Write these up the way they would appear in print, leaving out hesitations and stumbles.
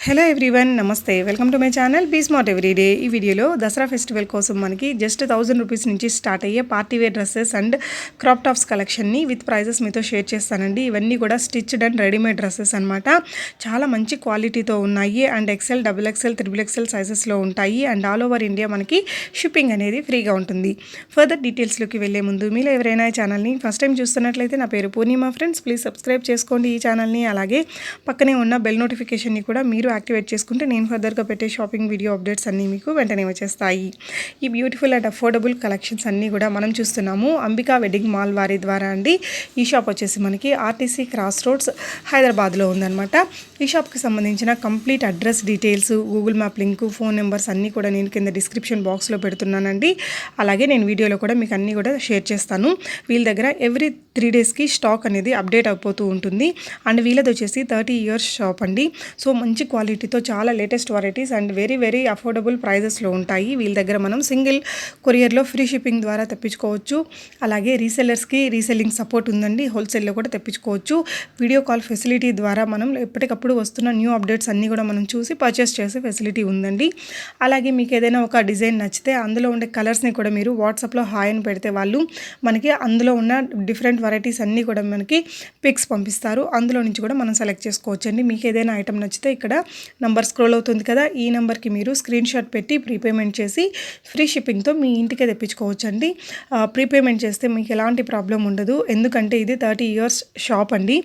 Hello everyone, namaste. Welcome to my channel be smart everyday. ఈ వీడియోలో Dasara festival కోసం మనకి జస్ట్ 1000 రూపీస్ నుంచి స్టార్ట్ అయ్యే party wear dresses and crop tops కలెక్షన్ని విత్ ప్రైజెస్ మీతో షేర్ చేస్తానండి. ఇవన్నీ కూడా స్టిచ్డ్ అండ్ రెడీమేడ్ డ్రెస్సెస్ అనమాట. చాలా మంచి క్వాలిటీతో ఉన్నాయి and XL, double XL, triple XL సైజెస్లో ఉంటాయి అండ్ ఆల్ ఓవర్ ఇండియా మనకి షిప్పింగ్ అనేది ఫ్రీగా ఉంటుంది. ఫర్దర్ డీటెయిల్స్లోకి వెళ్ళే ముందు మీరు ఎవరైనా ఈ ఛానల్ని ఫస్ట్ టైం చూస్తున్నట్లయితే నా పేరు పూర్ణిమ ఫ్రెండ్స్, ప్లీజ్ సబ్స్క్రైబ్ చేసుకోండి ఈ ఛానల్ని. అలాగే పక్కనే ఉన్న బెల్ నోటిఫికేషన్ని కూడా మీరు యాక్టివేట్ చేసుకుంటే నేను ఫర్దర్గా పెట్టే షాపింగ్ వీడియో అప్డేట్స్ అన్నీ మీకు వెంటనే వచ్చేస్తాయి. ఈ బ్యూటిఫుల్ అండ్ అఫోర్డబుల్ కలెక్షన్స్ అన్నీ కూడా మనం చూస్తున్నాము అంబికా వెడ్డింగ్ మాల్ వారి ద్వారా అండి. ఈ షాప్ వచ్చేసి మనకి ఆర్టీసీ క్రాస్ రోడ్స్ హైదరాబాద్లో ఉందన్నమాట. ఈ షాప్కి సంబంధించిన complete address details, Google map link, phone numbers అన్నీ కూడా నేను కింద డిస్క్రిప్షన్ బాక్స్లో పెడుతున్నానండి. అలాగే నేను వీడియోలో కూడా మీకు అన్నీ కూడా షేర్ చేస్తాను. వీళ్ళ దగ్గర ఎవ్రీ 3 డేస్కి స్టాక్ అనేది అప్డేట్ అయిపోతూ ఉంటుంది అండ్ వీళ్ళది వచ్చేసి 30 ఇయర్స్ షాప్ అండి. సో మంచి క్వాలిటీతో చాలా latest varieties and very affordable ప్రైజెస్లో ఉంటాయి. వీళ్ళ దగ్గర మనం సింగిల్ కొరియర్లో ఫ్రీ షిప్పింగ్ ద్వారా తెప్పించుకోవచ్చు. అలాగే రీసెల్లర్స్కి రీసెల్లింగ్ సపోర్ట్ ఉందండి. హోల్సేల్లో కూడా తెప్పించుకోవచ్చు. వీడియో కాల్ ఫెసిలిటీ ద్వారా మనం ఎప్పటికప్పుడు వస్తున్న న్యూ అప్డేట్స్ అన్నీ కూడా మనం చూసి పర్చేస్ చేసే ఫెసిలిటీ ఉందండి. అలాగే మీకు ఏదైనా ఒక డిజైన్ నచ్చితే అందులో ఉండే కలర్స్ని కూడా మీరు వాట్సాప్లో హాయ్ అని పెడితే వాళ్ళు మనకి అందులో ఉన్న డిఫరెంట్ వెరైటీస్ అన్నీ కూడా మనకి పిక్స్ పంపిస్తారు. అందులో నుంచి కూడా మనం సెలెక్ట్ చేసుకోవచ్చండి. మీకు ఏదైనా ఐటమ్ నచ్చితే ఇక్కడ నంబర్ స్క్రోల్ అవుతుంది కదా, ఈ నెంబర్కి మీరు స్క్రీన్ షాట్ పెట్టి ప్రీపేమెంట్ చేసి ఫ్రీ షిప్పింగ్తో మీ ఇంటికే తెప్పించుకోవచ్చండి. ప్రీపేమెంట్ చేస్తే మీకు ఎలాంటి ప్రాబ్లం ఉండదు, ఎందుకంటే ఇది 30 ఇయర్స్ షాప్ అండి,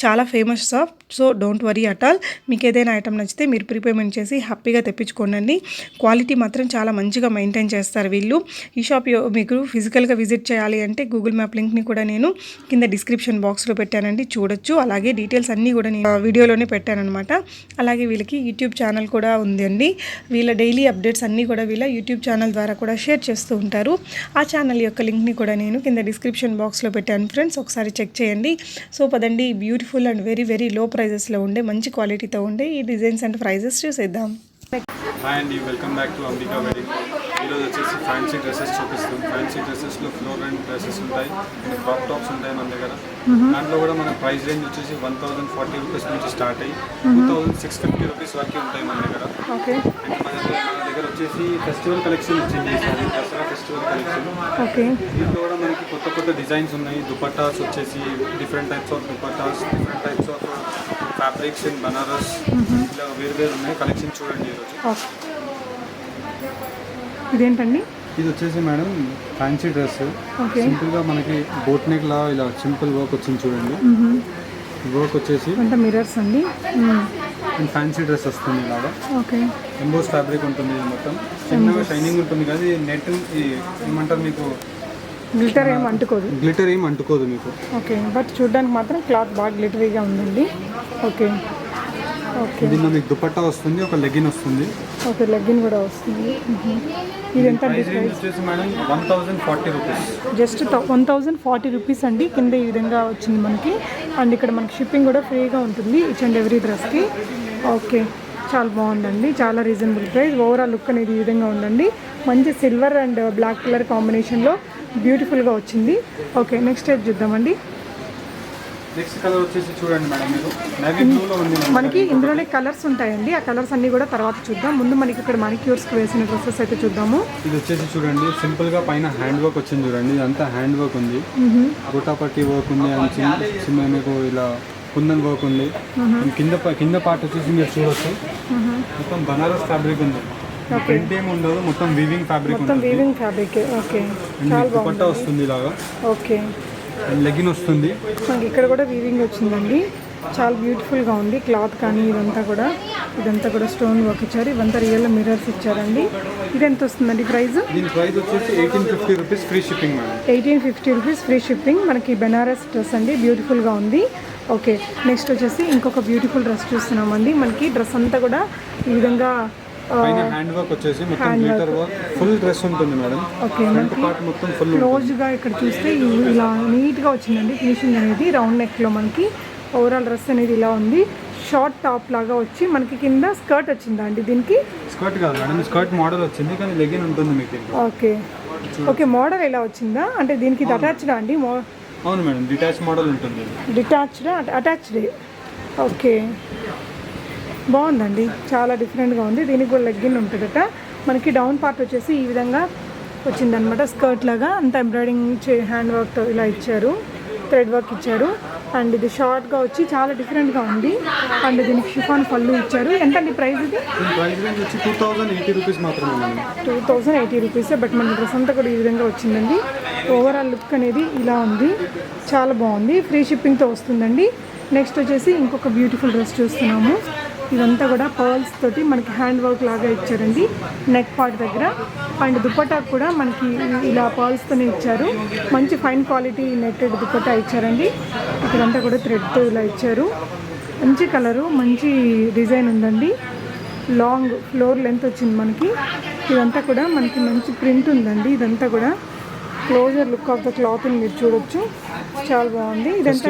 చాలా famous shop. So don't worry at all. మీకు ఏదైనా ఐటమ్ నచ్చితే మీరు ప్రీపేమెంట్ చేసి హ్యాపీగా తెప్పించుకోండి. క్వాలిటీ మాత్రం చాలా మంచిగా మెయింటైన్ చేస్తారు వీళ్ళు. ఈ షాప్ మీకు ఫిజికల్గా విజిట్ చేయాలి అంటే గూగుల్ మ్యాప్ లింక్ని కూడా నేను కింద డిస్క్రిప్షన్ బాక్స్లో పెట్టానండి, చూడొచ్చు. అలాగే డీటెయిల్స్ అన్నీ కూడా నేను వీడియోలోనే పెట్టానమాట. అలాగే వీళ్ళకి యూట్యూబ్ ఛానల్ కూడా ఉందండి. వీళ్ళ డైలీ అప్డేట్స్ అన్నీ కూడా వీళ్ళ యూట్యూబ్ ఛానల్ ద్వారా కూడా షేర్ చేస్తూ ఉంటారు. ఆ ఛానల్ యొక్క లింక్ని కూడా నేను కింద డిస్క్రిప్షన్ బాక్స్లో పెట్టాను ఫ్రెండ్స్, ఒకసారి చెక్ చేయండి. సో పదండి, బ్యూటిఫుల్ అండ్ వెరీ లో ప్రైజెస్లో ఉండే మంచి క్వాలిటీతో ఉండే ఈ డిజైన్స్ అండ్ ప్రైజెస్ చూసేద్దాం. హాయ్ అండి, welcome back to Ambika wedding. ఈరోజు వచ్చేసి ఫ్యాన్సీ డ్రెస్సెస్ చూపిస్తాం. ఫ్యాన్సీ డ్రెస్సెస్లో ఫ్లోర్ అండ్ డ్రెస్సెస్ ఉంటాయి అండ్ క్రాప్ టాప్స్ ఉంటాయి మన దగ్గర. దాంట్లో కూడా మన ప్రైస్ రేంజ్ వచ్చేసి 1040 రూపీస్ నుంచి స్టార్ట్ అయ్యి 2650 రూపీస్ వరకు ఉంటాయి మన దగ్గర. మన దగ్గర వచ్చేసి ఫెస్టివల్ కలెక్షన్ వచ్చింది, దసరా ఫెస్టివల్ కలెక్షన్. దీంట్లో కూడా మనకి కొత్త డిజైన్స్ ఉన్నాయి. దుపట్టాస్ వచ్చేసి different types of dupattas, different types of fabrics in Banaras, ఇలా వేరు ఉన్నాయి. కలెక్షన్ చూడండి ఈరోజు. ఇదేంటండి? ఇది వచ్చేసి మేడం ఫ్యాన్సీ డ్రెస్. సింపుల్గా మనకి బోట్ నెక్ లా ఇలా సింపుల్ వర్క్ వచ్చింది చూడండి. వర్క్ వచ్చేసి అంటే మిర్రర్స్ అండి. ఫ్యాన్సీ డ్రెస్ వస్తుంది ఇలాగా. ఎంబోస్ ఫ్యాబ్రిక్ ఉంటుంది. ఇది మొత్తం చిన్నగా షైనింగ్ ఉంటుంది కదా. ఇది నెట్ ఏమంటారు మీకు, గ్లిటర్ ఏం అంటుకోదు మీకు. ఓకే, బట్ చూడడానికి మాత్రం క్లాత్ బాగా గ్లిటరీగా ఉందండి. ఓకే. దీనిలో మీకు దుపట్టా వస్తుంది, ఒక లెగిన్ వస్తుంది. ఓకే, లెగిన్ కూడా వస్తుంది. ఇది ఎంత వచ్చేసి మేడం 1040 రూపీస్. జస్ట్ 1040 రూపీస్ అండి. కింద ఈ విధంగా వచ్చింది మనకి అండ్ ఇక్కడ మనకి షిప్పింగ్ కూడా ఫ్రీగా ఉంటుంది ఈచ్ అండ్ ఎవ్రీ డ్రెస్కి. ఓకే, చాలా బాగుందండి, చాలా రీజనబుల్ ప్రైస్. ఓవరాల్ లుక్ అనేది ఈ విధంగా ఉందండి. మంచి సిల్వర్ అండ్ బ్లాక్ కలర్ కాంబినేషన్లో బ్యూటిఫుల్గా వచ్చింది. ఓకే, నెక్స్ట్ టైప్ చూద్దామండి. నెక్స్ట్ కలర్ వచ్చేసి చూడండి మేడం, మీరు నేవీ బ్లూలో ఉంది మనకి. ఇందులోనే కలర్స్ ఉంటాయండి, ఆ కలర్స్ అన్నీ కూడా తర్వాత చూద్దాం. ముందు మనకి ఇక్కడ మానిక్యూర్స్కి వేసిన డ్రెస్సెస్ అయితే చూద్దాము. ఇది వచ్చేసి చూడండి సింపుల్గా పైన హ్యాండ్ వర్క్ వచ్చింది చూడండి. ఇదంతా హ్యాండ్ వర్క్ ఉంది, బుటాపట్టి వర్క్ ఉంది అండ్ చిన్న మీకు ఇలా కుందన్ వర్క్ ఉంది. కింద పార్ట్ వచ్చేసి మీరు చూడొచ్చు, మొత్తం బనారస్ ఫ్యాబ్రిక్ ఉంది. ప్రింట్ ఏమి ఉండదు, మొత్తం వీవింగ్ ఫ్యాబ్రిక్ ఉంటుంది. ఓకే, దుపట్టా వస్తుంది ఇలాగా. ఓకే, లెగిన్ వస్తుంది. ఇక్కడ కూడా వీవింగ్ వచ్చిందండి, చాలా బ్యూటిఫుల్గా ఉంది. క్లాత్ కానీ ఇదంతా కూడా స్టోన్ వర్క్ ఇచ్చారు. ఇవంతా రియల్ మిర్రర్స్ ఇచ్చారండి. ఇది ఎంత వస్తుందండి ప్రైస్? దీని ప్రైస్ వచ్చేసి 1850 rupees free shipping madam. 1850 rupees free shipping. మనకి బెనారస్ డ్రెస్ అండి, బ్యూటిఫుల్గా ఉంది. ఓకే, నెక్స్ట్ వచ్చేసి ఇంకొక బ్యూటిఫుల్ డ్రెస్ చూస్తున్నామండి. మనకి డ్రెస్ అంతా కూడా ఈ విధంగా పైన హ్యాండ్ వర్క్ వచ్చేసి మొత్తం గ్లిటర్ వర్క్, ఫుల్ డ్రెస్ ఉంటుంది మేడం. ఓకే, మొత్తం ఫుల్ క్లోజ్గా ఇక్కడ చూస్తే ఇలా నీట్గా వచ్చిందండి ఫినిషింగ్ అనేది. రౌండ్ నెక్లో మనకి ఓవరాల్ డ్రెస్ అనేది ఇలా ఉంది. షార్ట్ టాప్ లాగా వచ్చి మనకి కింద స్కర్ట్ వచ్చిందా అండి? దీనికి స్కర్ట్ కాదు మేడం, స్కర్ట్ మోడల్ వచ్చింది కానీ లెగిన్ ఉంటుంది మీకు. ఓకే, మోడల్ ఎలా వచ్చిందా అంటే దీనికి ఇది అటాచ్డా అండి? అవును మేడం, డిటాచ్ మోడల్ ఉంటుంది. అటాచ్డ్. ఓకే, బాగుందండి, చాలా డిఫరెంట్గా ఉంది. దీనికి కూడా లెగ్గిన్ ఉంటుందట. మనకి డౌన్ పార్ట్ వచ్చేసి ఈ విధంగా వచ్చిందనమాట, స్కర్ట్ లాగా అంతా ఎంబ్రాయిడింగ్ హ్యాండ్ వర్క్తో ఇలా ఇచ్చారు, థ్రెడ్ వర్క్ ఇచ్చారు. అండ్ ఇది షార్ట్గా వచ్చి చాలా డిఫరెంట్గా ఉంది. అండ్ దీనికి షిఫాన్ పళ్ళు ఇచ్చారు. ఎంతండి ప్రైస్ ఇది? ప్రైస్ రేంజ్ వచ్చి 2080 రూపీస్ మాత్రమే. 2080 రూపీసే. బట్ మన డ్రెస్ అంతా కూడా ఈ విధంగా వచ్చిందండి. ఓవరాల్ లుక్ అనేది ఇలా ఉంది, చాలా బాగుంది. ఫ్రీ షిప్పింగ్తో వస్తుందండి. నెక్స్ట్ వచ్చేసి ఇంకొక బ్యూటిఫుల్ డ్రెస్ చూస్తున్నాము. ఇదంతా కూడా పర్ల్స్ తోటి మనకి హ్యాండ్ వర్క్ లాగా ఇచ్చారండి నెక్ పార్ట్ దగ్గర. అండ్ దుపట్టా కూడా మనకి ఇలా పర్ల్స్తోనే ఇచ్చారు. మంచి ఫైన్ క్వాలిటీ నెట్టెడ్ దుపట్టా ఇచ్చారండి. ఇక్కడంతా కూడా థ్రెడ్తో ఇలా ఇచ్చారు. మంచి కలరు, మంచి డిజైన్ ఉందండి. లాంగ్ ఫ్లోర్ లెంత్ వచ్చింది మనకి. ఇదంతా కూడా మనకి మంచి ప్రింట్ ఉందండి. ఇదంతా కూడా closer look of the cloth ని మీరు చూడొచ్చు, చాలా బాగుంది. ఇదంతా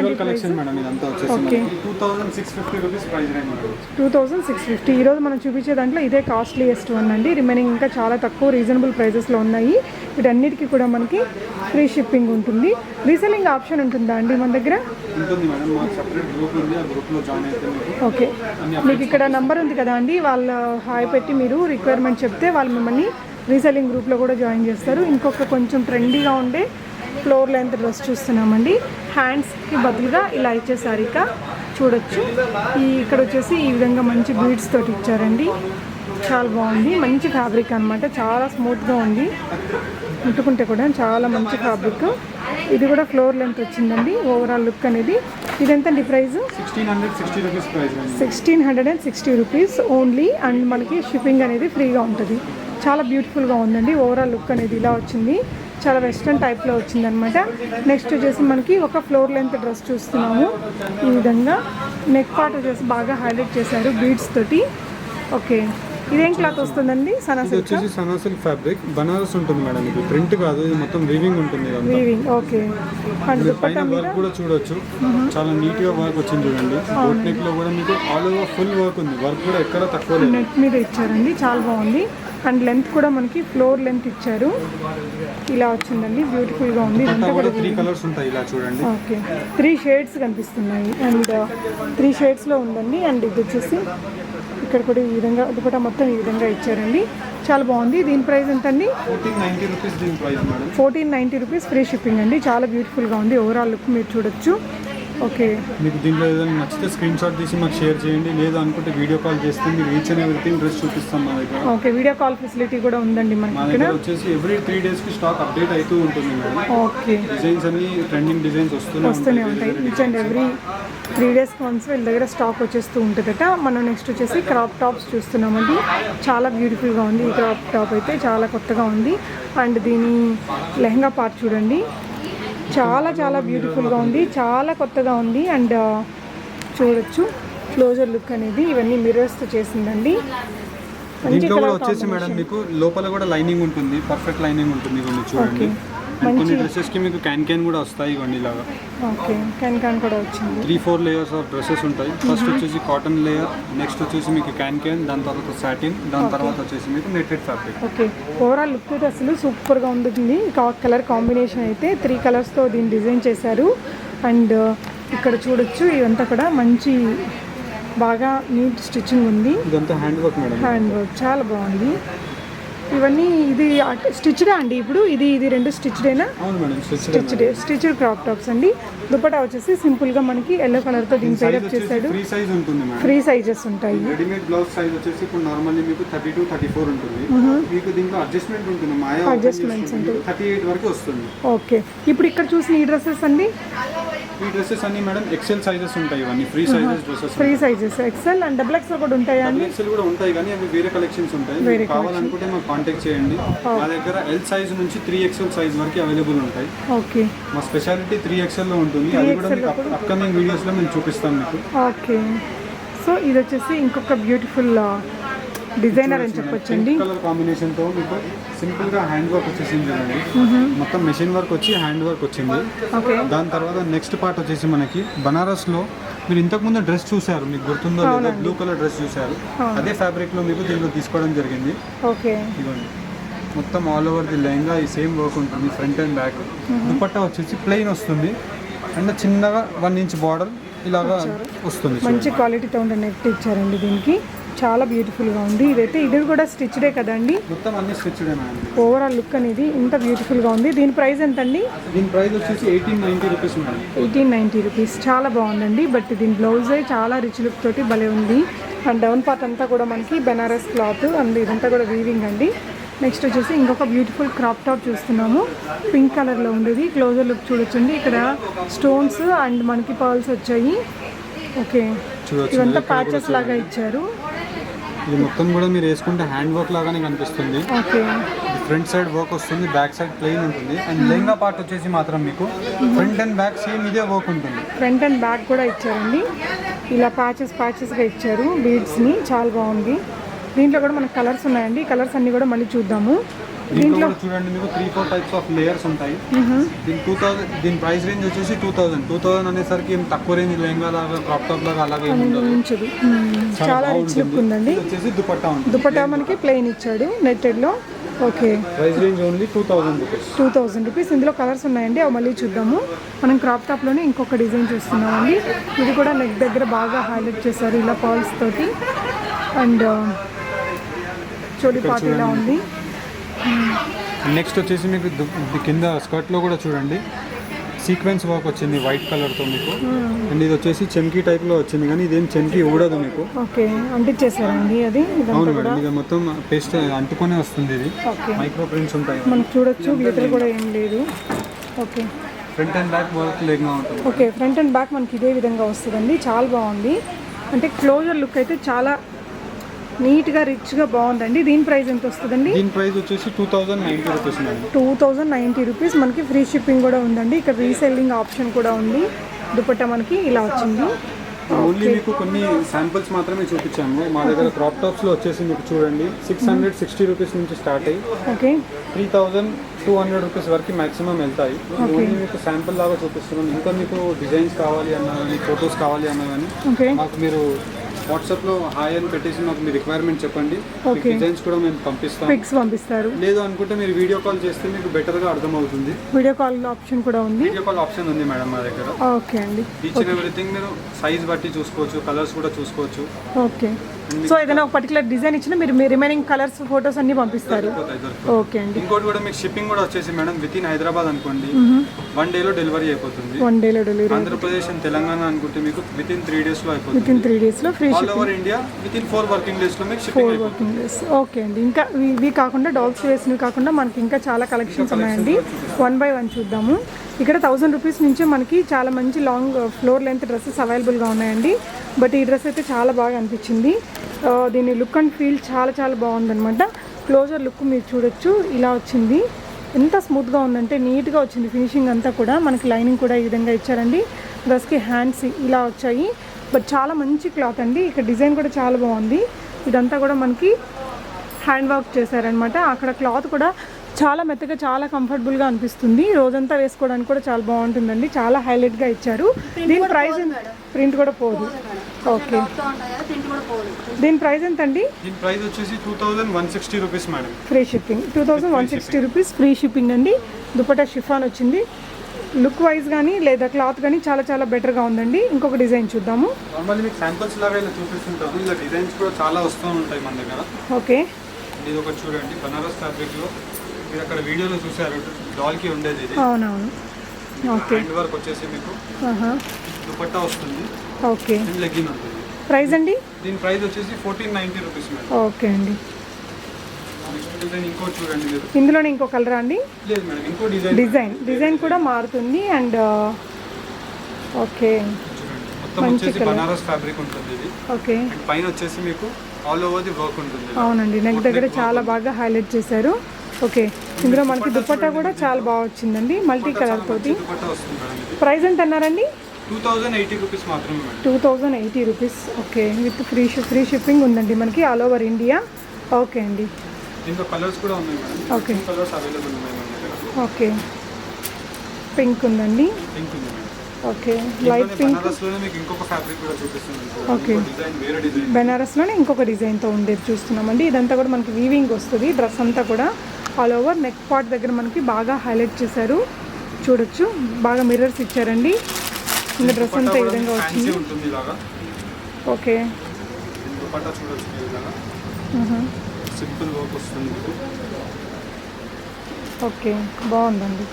ఓకే 2650 రూపీస్ ప్రైస్ రేంజ్. 2650. ఈరోజు మనం చూపించే దాంట్లో ఇదే కాస్ట్లీయెస్ట్ వన్ అండి. రిమైనింగ్ ఇంకా చాలా తక్కువ రీజనబుల్ ప్రైజెస్లో ఉన్నాయి. వీటన్నిటికీ కూడా మనకి ఫ్రీ షిప్పింగ్ ఉంటుంది. రీసెల్లింగ్ ఆప్షన్ ఉంటుందా అండి మన దగ్గర? ఉంటుంది మేడం, మాకు సెపరేట్ గ్రూప్ ఉంది, ఆ గ్రూప్లో జాయిన్ అయితే ఓకే. మీకు ఇక్కడ నంబర్ ఉంది కదా అండి, వాళ్ళ హాయ్ పెట్టి మీరు రిక్వైర్మెంట్ చెప్తే వాళ్ళు మిమ్మల్ని రీసెల్లింగ్ గ్రూప్లో కూడా జాయిన్ చేస్తారు. ఇంకొక కొంచెం ట్రెండీగా ఉండే ఫ్లోర్ లెంత్ డ్రెస్ చూస్తున్నామండి. హ్యాండ్స్కి బదులుగా ఇలా ఇచ్చేసారు. ఇక చూడొచ్చు, ఇక్కడ వచ్చేసి ఈ విధంగా మంచి బీడ్స్ తోటి ఇచ్చారండి. చాలా బాగుంది, మంచి ఫ్యాబ్రిక్ అనమాట, చాలా స్మూత్గా ఉంది. ముట్టుకుంటే కూడా చాలా మంచి ఫ్యాబ్రిక్. ఇది కూడా ఫ్లోర్ లెంత్ వచ్చిందండి. ఓవరాల్ లుక్ అనేది ఇది ఎంతండి price? 1660 rupees price. 1660 rupees only. And మనకి షిప్పింగ్ అనేది ఫ్రీగా ఉంటుంది. చాలా బ్యూటిఫుల్గా ఉందండి. ఓవరాల్ లుక్ అనేది ఇలా వచ్చింది, చాలా వెస్ట్రన్ టైప్లో వచ్చిందనమాట. నెక్స్ట్ వచ్చేసి మనకి ఒక ఫ్లోర్ లెంత్ డ్రెస్ చూస్తున్నాము. ఈ విధంగా నెక్ పార్ట్ వచ్చేసి బాగా హైలైట్ చేశారు బీడ్స్ తోటి. ఓకే, ఇదేం క్లాత్ వస్తుందండి? సనా సిల్క్ వచ్చేసి సనా సిల్క్ ఫ్యాబ్రిక్, బనారస్ ఉంటుంది మేడం. ఇది ప్రింట్ కాదు, ఇది మొత్తం వీవింగ్ ఉంటుంది. Weaving, okay. అండ్ పైన వర్క్ కూడా చూడొచ్చు, చాలా నీట్ గా వర్క్ వచ్చింది చూడండి. బోట్ నెక్ లో కూడా మీకు ఆల్ ఓవర్ ఫుల్ వర్క్ ఉంది. వర్క్ కూడా ఎక్కడ తక్కువ లేదు. నెట్ మీద ఇచ్చారండి, చాలా బాగుంది. అండ్ లెంత్ కూడా మనకి ఫ్లోర్ లెంత్ ఇచ్చారు. ఇలా వచ్చిందండి, బ్యూటిఫుల్గా ఉంది. ఇదంతా కూడా 3 కలర్స్ ఉంటాయి, ఇలా చూడండి. ఓకే, 3 షేడ్స్ కనిపిస్తున్నాయి. అండ్ 3 షేడ్స్లో ఉందండి. అండ్ ఇది వచ్చేసి ఇక్కడ కూడా ఈ విధంగా దుపట్టా మొత్తం ఈ విధంగా ఇచ్చారండి, చాలా బాగుంది. దీని ప్రైస్ ఎంతండి? 1490 రూపీస్ దీని price madam. 1490 rupees free shipping అండి. చాలా బ్యూటిఫుల్గా ఉంది. ఓవరాల్ లుక్ మీరు చూడొచ్చు. ఓకే, మీకు దీంట్లో ఏదైనా నచ్చితే స్క్రీన్ షాట్ తీసి మాకు షేర్ చేయండి. లేదు అనుకుంటే వీడియో కాల్ చేస్తే మీకు ఈచ్ అండ్ ఎవ్రీథింగ్ డ్రెస్ చూపిస్తాం మా దగ్గర. ఓకే, వీడియో కాల్ ఫెసిలిటీ కూడా ఉందండి మా మనకి దగ్గర ఇక్కడ. వచ్చేసి ఎవ్రీ 3 days కి స్టాక్ అప్డేట్ అవుతూ ఉంటుంది మేడం. ఓకే, డిజైన్స్ అన్ని ట్రెండింగ్ డిజైన్స్ వస్తూనే ఉంటాయి. Each and every 3 days once వీళ్ళ దగ్గర స్టాక్ వచ్చేస్తూ ఉంటుందట. మనం నెక్స్ట్ వచ్చేసి క్రాప్ టాప్స్ చూస్తున్నామండి. చాలా బ్యూటిఫుల్గా ఉంది. ఈ క్రాప్ టాప్ అయితే చాలా కొత్తగా ఉంది. అండ్ దీని లెహంగా పార్ట్ చూడండి, చాలా చాలా బ్యూటిఫుల్గా ఉంది, చాలా కొత్తగా ఉంది. అండ్ చూడొచ్చు క్లోజర్ లుక్ అనేది ఇవన్నీ మిర్రర్స్తో చేసిందండి. దీంట్లో కూడా వచ్చేసి మేడం మీకు లోపల కూడా లైనింగ్ ఉంటుంది, పర్ఫెక్ట్ లైనింగ్ ఉంటుంది. ఇవన్నీ చూడండి. కొన్ని డ్రెస్సెస్ కి మీకు క్యాన్ కూడా వస్తాయి ఇవన్నీ లాగా. ఓకే, క్యాన్ కూడా వచ్చింది. 3-4 లేయర్స్ ఆఫ్ డ్రెస్సెస్ ఉంటాయి. ఫస్ట్ వచ్చేసి కాటన్ లేయర్, నెక్స్ట్ వచ్చేసి మీకు క్యాన్, దాని తర్వాత సాటిన్, దాని తర్వాత వచ్చేసి మీకు netted fabric. Okay, overall look అయితే అసలు సూపర్గా ఉంటుంది. కలర్ కాంబినేషన్ అయితే 3 కలర్స్తో దీన్ని డిజైన్ చేశారు. అండ్ ఇక్కడ చూడొచ్చు, ఇదంతా కూడా మంచి బాగా నీట్ స్టిచ్చింగ్ ఉంది. ఇదంతా hand work madam. Hand work చాలా బాగుంది. ఇవన్నీ ఇది స్టిచ్డా అండి? ఇప్పుడు ఇది 2 స్టిచ్డేనా? అవును మేడం, స్టిచ్డ్ క్రాప్ టాప్స్ అండి. దుపట్టా వచ్చేసి సింపుల్ గా మనకి ఎల్లో కలర్ తో దీని పేరప్ చేశాడు. ఫ్రీ సైజ్ ఉంటుంది మేడం. ఫ్రీ సైజెస్ ఉంటాయి. రెడీమేడ్ బ్లౌజ్ సైజ్ వచ్చేసి ఇప్పుడు నార్మల్లీ మీకు 32-34 ఉంటుంది. మీకు దీంట్లో అడ్జస్ట్మెంట్ ఉంటుంది, మాయా అడ్జస్ట్మెంట్స్ ఉంటాయి. 38 వరకు వస్తుంది. ఓకే, ఇప్పుడు ఇక్కడ చూసిన ఈ డ్రెస్సెస్ అండి? ఈ డ్రెస్సెస్ అన్ని మేడం ఎక్సెల్ సైజెస్ ఉంటాయి. ఇవన్నీ free sizes dresses. Free sizes XL and double XL కూడా ఉంటాయా అండి? ఎక్సెల్ కూడా ఉంటాయి, కానీ అవి వేరే కలెక్షన్స్ ఉంటాయి. మీకు కావాలనుకుంటే మాకు కాంటాక్ట్ చేయండి. మా దగ్గర L సైజ్ నుంచి 3XL సైజ్ వరకు అవైలబుల్ ఉంటాయి. ఓకే, మా స్పెషాలిటీ 3XL లో ఉంటుంది. అది కూడా మీకు అప్కమింగ్ వీడియోస్ లో మేము చూపిస్తాం మీకు. ఓకే, సో ఇది వచ్చేసి ఇంకొక బ్యూటిఫుల్ డిజైనర్ అని చెప్పొచ్చండి. కలర్ కాంబినేషన్ తో మీకు సింపుల్ గా హ్యాండ్ వర్క్ వచ్చేసింది చూడండి. మొత్తం మెషిన్ వర్క్ వచ్చి హ్యాండ్ వర్క్ వచ్చింది. దాని తర్వాత నెక్స్ట్ పార్ట్ వచ్చేసి మనకి బనారస్ లో మీరు ఇంతకు ముందు డ్రెస్ చూసారు, మీకు గుర్తుందో లేదో, బ్లూ కలర్ డ్రెస్ చూసారు. అదే ఫ్యాబ్రిక్ లో మీకు దీంట్లో తీసుకోవడం జరిగింది. ఓకే, ఇవ్వండి, మొత్తం ఆల్ ఓవర్ ది లెహంగా ఈ సేమ్ వర్క్ ఉంటుంది, ఫ్రంట్ అండ్ బ్యాక్. దుపట్టా వచ్చేసి ప్లెయిన్ వస్తుంది. అండ్ చిన్నగా 1 ఇంచ్ బార్డర్ ఇలాగా వస్తుంది. మంచి క్వాలిటీతో ఉండే నెట్ ఇచ్చారండి దీనికి, చాలా బ్యూటిఫుల్గా ఉంది. ఇది కూడా స్టిచ్డే కదండి, మొత్తం అన్ని స్టిచ్డే మేడం. ఓవరాల్ లుక్ అనేది ఇంత బ్యూటిఫుల్గా ఉంది. దీని ప్రైస్ ఎంత అండి? దీని ప్రైస్ వచ్చేసి 1890 రూపీస్ మేడం. 1890 రూపీస్, చాలా బాగుందండి. బట్ దీని బ్లౌజే చాలా రిచ్ లుక్ తోటి భలే ఉంది. అండ్ డౌన్ పార్ట్ అంతా కూడా మనకి బెనారస్ క్లాత్ అండ్ ఇదంతా కూడా వీవింగ్ అండి. నెక్స్ట్ వచ్చేసి ఇంకొక బ్యూటిఫుల్ క్రాప్ టాప్ చూస్తున్నాము, పింక్ కలర్లో ఉండేది. క్లోజర్ లుక్ చూడొచ్చండి, ఇక్కడ స్టోన్స్ అండ్ మనకి పర్ల్స్ వచ్చాయి. ఓకే, ఇదంతా ప్యాచెస్ లాగా ఇచ్చారు. ఇది మొత్తం కూడా మీరు వేసుకుంటే హ్యాండ్ వర్క్ లాగానే కనిపిస్తుంది. ఓకే, ఫ్రంట్ సైడ్ వర్క్ వస్తుంది, బ్యాక్ సైడ్ ప్లెయిన్ ఉంటుంది. అండ్ లెహంగా పార్ట్ వచ్చేసి మాత్రం మీకు ఫ్రంట్ అండ్ బ్యాక్ సేమ్ ఇదే వర్క్ ఉంటుంది. ఫ్రంట్ అండ్ బ్యాక్ కూడా ఇచ్చారండి, ఇలా ప్యాచెస్గా ఇచ్చారు బీడ్స్ని, చాలా బాగుంది. దీంట్లో కూడా మనకు కలర్స్ ఉన్నాయండి, కలర్స్ అన్ని కూడా మళ్ళీ చూద్దాము. దీంట్లో చూడండి మీకు 3-4 టైప్స్ ఆఫ్ లేయర్స్ ఉంటాయి. దీని 2000, దీని ప్రైస్ రేంజ్ వచ్చేసి 2000 అనేసరికి ఏం తక్కువ రేంజ్ లెహంగా లాగా క్రాప్ టాప్ లాగా అలాగే ఉంచదు. చాలా రిచ్ లుక్ ఉందండి. వచ్చేసి దుపట్టా ఉంటుంది, దుపట్టా మనకి ప్లెయిన్ ఇచ్చాడు నెట్టెడ్లో. Okay, price range only 2000 rupees. 2000 rupees. ఇందులో కలర్స్ ఉన్నాయండి, అవి మళ్ళీ చూద్దాము. మనం క్రాప్ టాప్లోనే ఇంకొక డిజైన్ చూస్తున్నామండి. ఇది కూడా నెక్ దగ్గర బాగా హైలైట్ చేశారు ఇలా పర్ల్స్ తోటి. అండ్ చోడి పార్ట్ ఇలా ఉంది. నెక్స్ట్ వచ్చేసి మీకు కింద స్కర్ట్లో కూడా చూడండి సీక్వెన్స్ వర్క్ వచ్చింది వైట్ కలర్తో మీకు. అండ్ ఇది వచ్చేసి చెమ్కీ టైప్లో వచ్చింది, కానీ ఇదేం చెమ్కీ ఊడదు మీకు. ఓకే, అంటించేసారండి అది. అవును మేడం, ఇది మొత్తం పేస్ట్ అంటుకొనే వస్తుంది. ఇది మైక్రో ప్రింట్స్ ఉంటాయి, మనకు చూడొచ్చు. గ్లిటర్ కూడా ఏం లేదు. Okay, front and back work లేకుండా ఉంటుంది. ఓకే, ఫ్రంట్ అండ్ బ్యాక్ మనకి ఇదే విధంగా వస్తుందండి, చాలా బాగుంది. అంటే క్లోజర్ లుక్ అయితే చాలా నీట్గా రిచ్గా బాగుందండి. దీని ప్రైస్ ఎంత వస్తుందండి? దీని ప్రైస్ వచ్చేసి 2090 రూపీస్ మేడం. 2090 రూపీస్. మనకి ఫ్రీ షిప్పింగ్ కూడా ఉందండి. ఇక్కడ రీసెల్లింగ్ ఆప్షన్ కూడా ఉంది. దుపట్టా మనకి ఇలా వచ్చింది. ఓన్లీ మీకు కొన్ని శాంపిల్స్ మాత్రమే చూపించాము. మా దగ్గర క్రాప్ టాప్స్లో వచ్చేసి మీకు చూడండి 660 రూపీస్ నుంచి స్టార్ట్ అయ్యి ఓకే 3200 రూపీస్ వరకు మాక్సిమం వెళ్తాయి. ఓన్లీ మీకు శాంపిల్ లాగా చూపిస్తున్నాం. ఇంకా మీకు డిజైన్స్ కావాలి అన్నా కానీ, ఫొటోస్ కావాలి అన్నా కానీ మాకు మీరు వాట్సాప్లో హాయ్ అని పెట్టేసి మాకు మీ రిక్వైర్మెంట్ చెప్పండి. డిజైన్స్ కూడా మేము పంపిస్తారు. లేదు అనుకుంటే మీరు వీడియో కాల్ చేస్తే మీకు బెటర్గా అర్థమవుతుంది. వీడియో కాల్ ఆప్షన్ కూడా ఉంది. వీడియో కాల్ ఆప్షన్ ఉంది మేడం మా దగ్గర. ఓకే అండి, ఈచ్ అండ్ ఎవ్రీథింగ్ మీరు సైజ్ బట్టి చూసుకోవచ్చు, కలర్స్ కూడా చూసుకోవచ్చు. ఓకే, సో ఏదైనా ఒక పర్టికులర్ డిజైన్ ఇచ్చినా మీరు రిమైనింగ్ కలర్స్ ఫొటోస్ అన్ని పంపిస్తారు. ఓకే అండి. ఇంకోటి కూడా మీకు షిప్పింగ్ కూడా వచ్చేసి మేడం విత్ ఇన్ హైదరాబాద్ అనుకోండి 1 డేలో డెలివరీ అయిపోతుంది. 1 డేలో డెలివరీ. ఆంధ్రప్రదేశ్ అండ్ తెలంగాణ అనుకుంటే మీకు విత్ ఇన్ 3 డేస్లో అయిపోతుంది. విత్ ఇన్ 3 డేస్లో free all over India with in 4 working డేస్లో మీకు షిప్పింగ్ 4 వర్కింగ్ డేస్. ఓకే అండి. ఇంకా ఇవి కాకుండా డాల్స్ వేసినవి కాకుండా మనకి ఇంకా చాలా కలెక్షన్స్ ఉన్నాయండి. 1 by 1 చూద్దాము. ఇక్కడ 1000 రూపీస్ నుంచే మనకి చాలా మంచి లాంగ్ ఫ్లోర్ లెంత్ డ్రెస్సెస్ అవైలబుల్గా ఉన్నాయండి. బట్ ఈ డ్రెస్ అయితే చాలా బాగా అనిపించింది. దీని లుక్ అండ్ ఫీల్ చాలా చాలా బాగుందన్నమాట. క్లోజర్ లుక్ మీరు చూడొచ్చు, ఇలా వచ్చింది. ఎంత స్మూత్గా ఉందంటే నీట్గా వచ్చింది ఫినిషింగ్ అంతా కూడా. మనకి లైనింగ్ కూడా ఈ విధంగా ఇచ్చారండి. డ్రెస్కి హ్యాండ్స్ ఇలా వచ్చాయి. బట్ చాలా మంచి క్లాత్ అండి. ఇక్కడ డిజైన్ కూడా చాలా బాగుంది. ఇదంతా కూడా మనకి హ్యాండ్ వర్క్ చేశారనమాట. అక్కడ క్లాత్ కూడా చాలా మెత్తగా చాలా కంఫర్టబుల్గా అనిపిస్తుంది. రోజంతా వేసుకోవడానికి కూడా చాలా బాగుంటుందండి. చాలా హైలైట్గా ఇచ్చారు. దీని ప్రైస్ ప్రింట్ కూడా పోదు. ఓకే, దీని ప్రైస్ ఎంత అండి? దీని ప్రైస్ వచ్చేసి 2160 rupees madam. Free shipping. 2160 rupees free shipping అండి. దుపట్టా షిఫాన్ వచ్చింది. లుక్ వైజ్ కానీ లేదా క్లాత్ కానీ చాలా చాలా బెటర్గా ఉందండి. ఇంకొక డిజైన్ చూద్దాము. నార్మల్లీ మీకు శాంపిల్స్ లాగా ఇలా చూపిస్తుంటారు. ఇలా డిజైన్స్ కూడా చాలా వస్తూ ఉంటాయి మన దగ్గర. ఓకే, ఇది ఒకటి చూడండి బనారస్ ఫ్యాబ్రిక్లో. మీరు అక్కడ వీడియోలో చూసారు డాల్కి ఉండేది ఇది. అవునవును. ఓకే, హ్యాండ్ వర్క్ వచ్చేసి మీకు దుపట్టా వస్తుంది. ఓకే, లెగ్గిన్ ఉంటుంది. ప్రైస్ అండి? దీని ప్రైస్ వచ్చేసి 1490 రూపీస్ మేడం. ఓకే అండి. నెక్స్ట్ డిజైన్ ఇంకో చూడండి మీరు. ఇందులోనే ఇంకో కలర్ అండి? లేదు మేడం, ఇంకో డిజైన్ కూడా మారుతుంది. అండ్ ఓకే, చూడండి మొత్తం వచ్చేసి బనారస్ ఫ్యాబ్రిక్ ఉంటుంది ఇది. ఓకే, పైన వచ్చేసి మీకు ఆల్ ఓవర్ ది వర్క్ ఉంటుంది. అవునండి, నెక్ దగ్గర చాలా బాగా హైలైట్ చేశారు. ఓకే, ఇందులో మనకి దుపట్టా కూడా చాలా బాగా వచ్చిందండి మల్టీ కలర్ తోటి. ప్రైస్ ఎంత అన్నారండి? 2080 రూపీస్ మాత్రమే madam. 2080 rupees. Okay, with free shipping ఉందండి మనకి ఆల్ ఓవర్ ఇండియా. ఓకే అండి. దీంట్లో కలర్స్ కూడా ఉన్నాయి మేడం. ఓకే, కలర్స్ అవైలబుల్ ఉన్నాయి మన దగ్గర. ఓకే, పింక్ ఉందండి. పింక్ ఉంది మేడం. Okay, light pink. బనారస్లోనే మీకు ఇంకొక ఫ్యాబ్రిక్ కూడా చూపిస్తున్నాను. ఓకే, డిజైన్ వేరే డిజైన్. బనారస్లోనే ఇంకొక డిజైన్తో ఉండేది చూస్తున్నామండి. ఇదంతా కూడా మనకి వీవింగ్ వస్తుంది. డ్రెస్ అంతా కూడా ఆల్ ఓవర్ నెక్ పార్ట్ దగ్గర మనకి బాగా హైలైట్ చేశారు. చూడొచ్చు, బాగా మిర్రర్స్ ఇచ్చారండి. ఇంకా డ్రెస్ అంతా ఈ విధంగా ఫ్యాన్సీ వచ్చింది. ఉంటుంది ఇలాగా. ఓకే. దుపట్టా చూడొచ్చు మీరు ఇలాగా. సింపుల్ వర్క్ వస్తుంది మీకు. ఓకే, బాగుందండి.